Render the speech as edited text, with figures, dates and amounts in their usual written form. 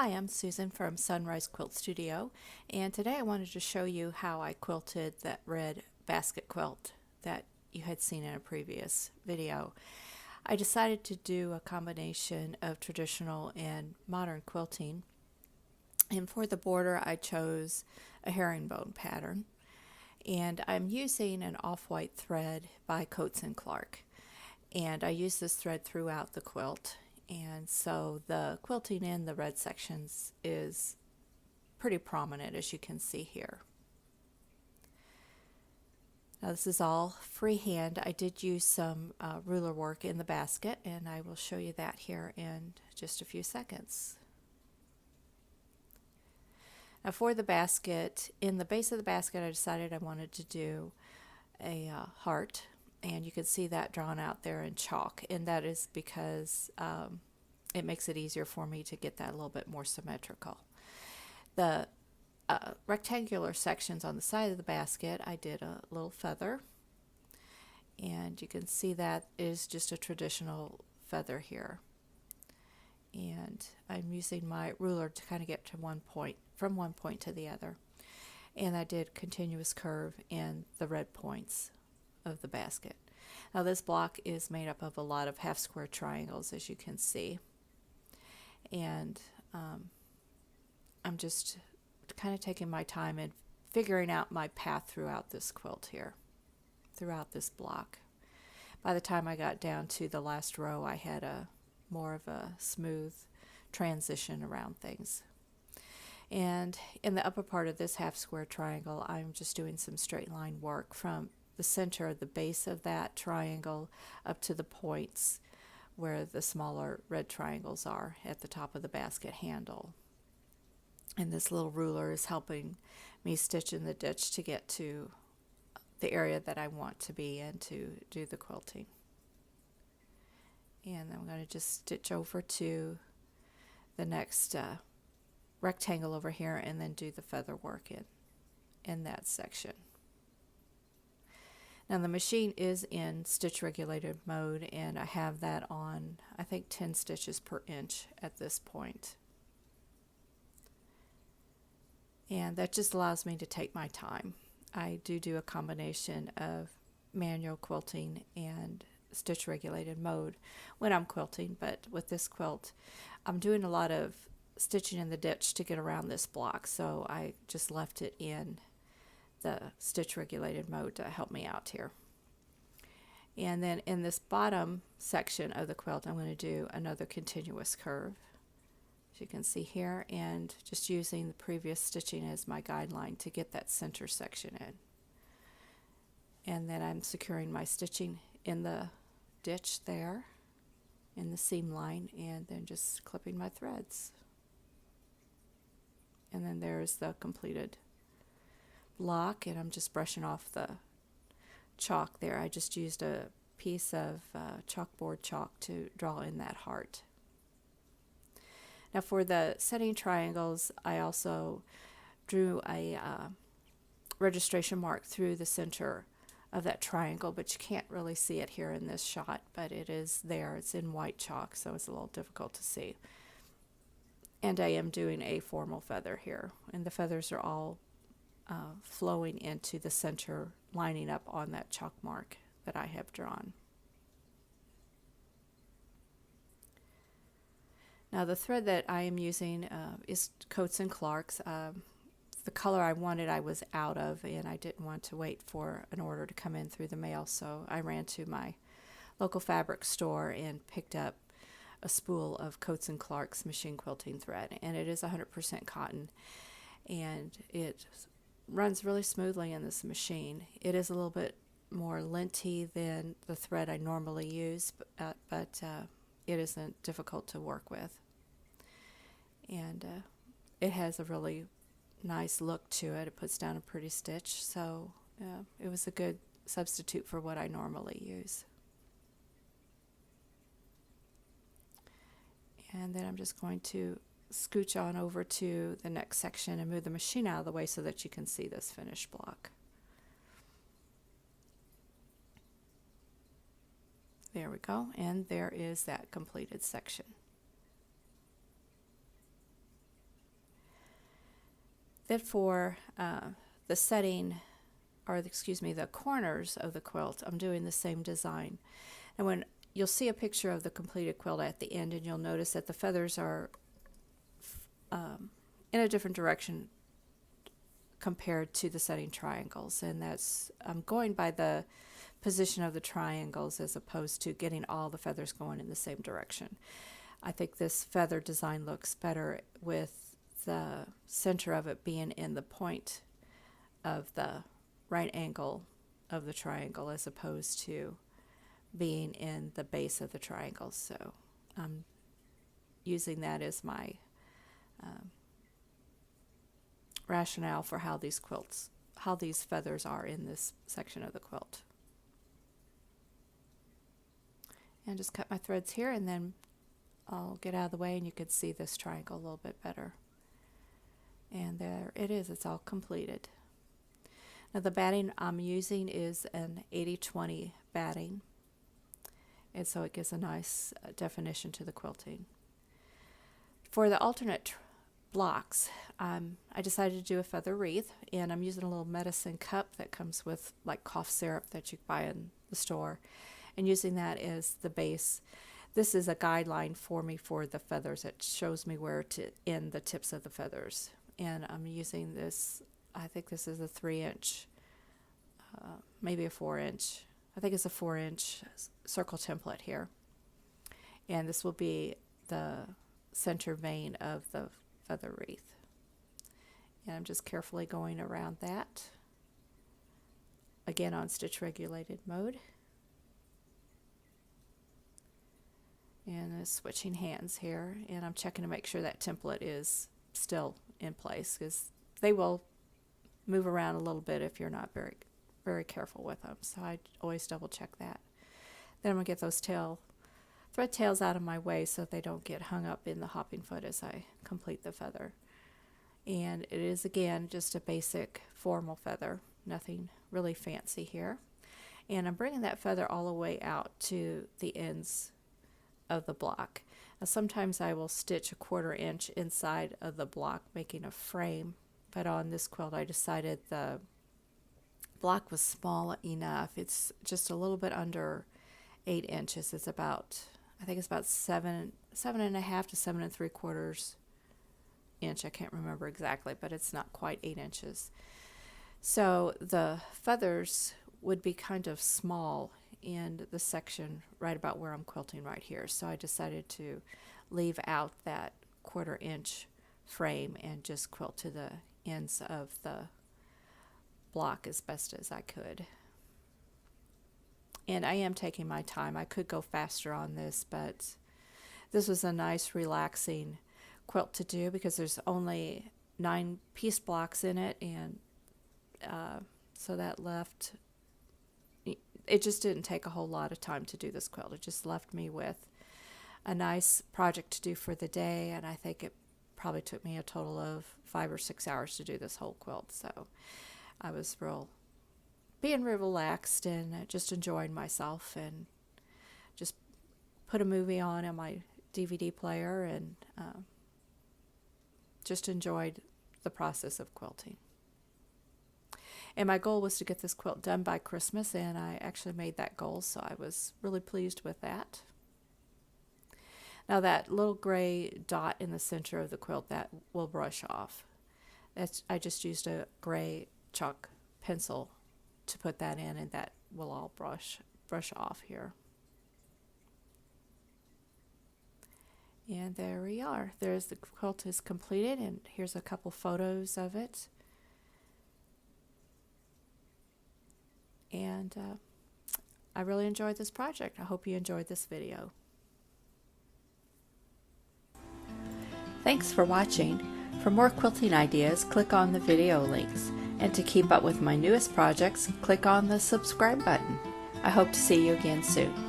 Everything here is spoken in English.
Hi, I'm Susan from Sunrise Quilt Studio, and today I wanted to show you how I quilted that red basket quilt that you had seen in a previous video. I decided to do a combination of traditional and modern quilting, and for the border I chose a herringbone pattern, and I'm using an off-white thread by Coates & Clark, and I use this thread throughout the quilt. And so the quilting in the red sections is pretty prominent, as you can see here. Now this is all freehand. I did use some ruler work in the basket, and I will show you that here in just a few seconds. Now for the basket, in the base of the basket I decided I wanted to do a heart, and you can see that drawn out there in chalk, and that is because it makes it easier for me to get that a little bit more symmetrical. The rectangular sections on the side of the basket, I did a little feather, and you can see that is just a traditional feather here, and I'm using my ruler to kind of get to one point, from one point to the other, and I did continuous curve in the red points of the basket. Now this block is made up of a lot of half square triangles, as you can see, and I'm just kind of taking my time and figuring out my path throughout this quilt here, throughout this block. By the time I got down to the last row, I had a more of a smooth transition around things. And in the upper part of this half square triangle, I'm just doing some straight line work from the center of the base of that triangle up to the points where the smaller red triangles are at the top of the basket handle. And this little ruler is helping me stitch in the ditch to get to the area that I want to be in to do the quilting. And I'm going to just stitch over to the next rectangle over here and then do the feather work in that section. Now the machine is in stitch regulated mode, and I have that on, I think, 10 stitches per inch at this point. And that just allows me to take my time. I do a combination of manual quilting and stitch regulated mode when I'm quilting, but with this quilt I'm doing a lot of stitching in the ditch to get around this block, so I just left it in the stitch regulated mode to help me out here. And then in this bottom section of the quilt I'm going to do another continuous curve, as you can see here, and just using the previous stitching as my guideline to get that center section in. And then I'm securing my stitching in the ditch there in the seam line, and then just clipping my threads. And then there's the completed block, and I'm just brushing off the chalk there. I just used a piece of chalkboard chalk to draw in that heart. Now for the setting triangles, I also drew a registration mark through the center of that triangle, but you can't really see it here in this shot, but it is there. It's in white chalk, so it's a little difficult to see. And I am doing a formal feather here, and the feathers are all flowing into the center, lining up on that chalk mark that I have drawn. Now the thread that I am using is Coates & Clark's. The color I wanted I was out of, and I didn't want to wait for an order to come in through the mail, so I ran to my local fabric store and picked up a spool of Coates & Clark's machine quilting thread, and it is 100% cotton, and it runs really smoothly in this machine. It is a little bit more linty than the thread I normally use, but it isn't difficult to work with, and it has a really nice look to it. It puts down a pretty stitch, so it was a good substitute for what I normally use. And then I'm just going to scooch on over to the next section and move the machine out of the way so that you can see this finished block. There we go, and there is that completed section. Then for the setting, or excuse me, the corners of the quilt, I'm doing the same design. And when you'll see a picture of the completed quilt at the end, and you'll notice that the feathers are in a different direction compared to the setting triangles, and that's I'm going by the position of the triangles as opposed to getting all the feathers going in the same direction. I think this feather design looks better with the center of it being in the point of the right angle of the triangle as opposed to being in the base of the triangle. So I'm using that as my rationale for how these feathers are in this section of the quilt. And just cut my threads here, and then I'll get out of the way and you can see this triangle a little bit better. And there it is, it's all completed. Now the batting I'm using is an 80-20 batting, and so it gives a nice definition to the quilting. For the alternate blocks, I decided to do a feather wreath, and I'm using a little medicine cup that comes with like cough syrup that you buy in the store, and using that as the base. This is a guideline for me for the feathers. It shows me where to end the tips of the feathers, and I'm using this, I think this is a 3-inch, maybe a 4-inch, I think it's a 4-inch circle template here, and this will be the center vein of the feather wreath. And I'm just carefully going around that, again on stitch regulated mode, and switching hands here, and I'm checking to make sure that template is still in place, because they will move around a little bit if you're not very careful with them, so I always double check that. Then I'm going to get those thread tails out of my way so they don't get hung up in the hopping foot as I complete the feather. And it is again just a basic formal feather, nothing really fancy here. And I'm bringing that feather all the way out to the ends of the block. Now sometimes I will stitch a 1/4 inch inside of the block, making a frame, but on this quilt I decided the block was small enough. It's just a little bit under 8 inches. It's about, I think it's about 7.5 to 7 3/4 inch. I can't remember exactly, but it's not quite 8 inches. So the feathers would be kind of small in the section right about where I'm quilting right here. So I decided to leave out that 1/4 inch frame and just quilt to the ends of the block as best as I could. And I am taking my time. I could go faster on this, but this was a nice relaxing quilt to do because there's only 9 piece blocks in it, and so that left, it just didn't take a whole lot of time to do this quilt. It just left me with a nice project to do for the day, and I think it probably took me a total of 5 or 6 hours to do this whole quilt. So I was being real relaxed and just enjoying myself, and just put a movie on my DVD player and just enjoyed the process of quilting. And my goal was to get this quilt done by Christmas, and I actually made that goal, so I was really pleased with that. Now that little gray dot in the center of the quilt, that will brush off. I just used a gray chalk pencil to put that in, and that will all brush off here. And there we are. There's the quilt is completed, and here's a couple photos of it. And I really enjoyed this project. I hope you enjoyed this video. Thanks for watching. For more quilting ideas, click on the video links. And to keep up with my newest projects, click on the subscribe button. I hope to see you again soon.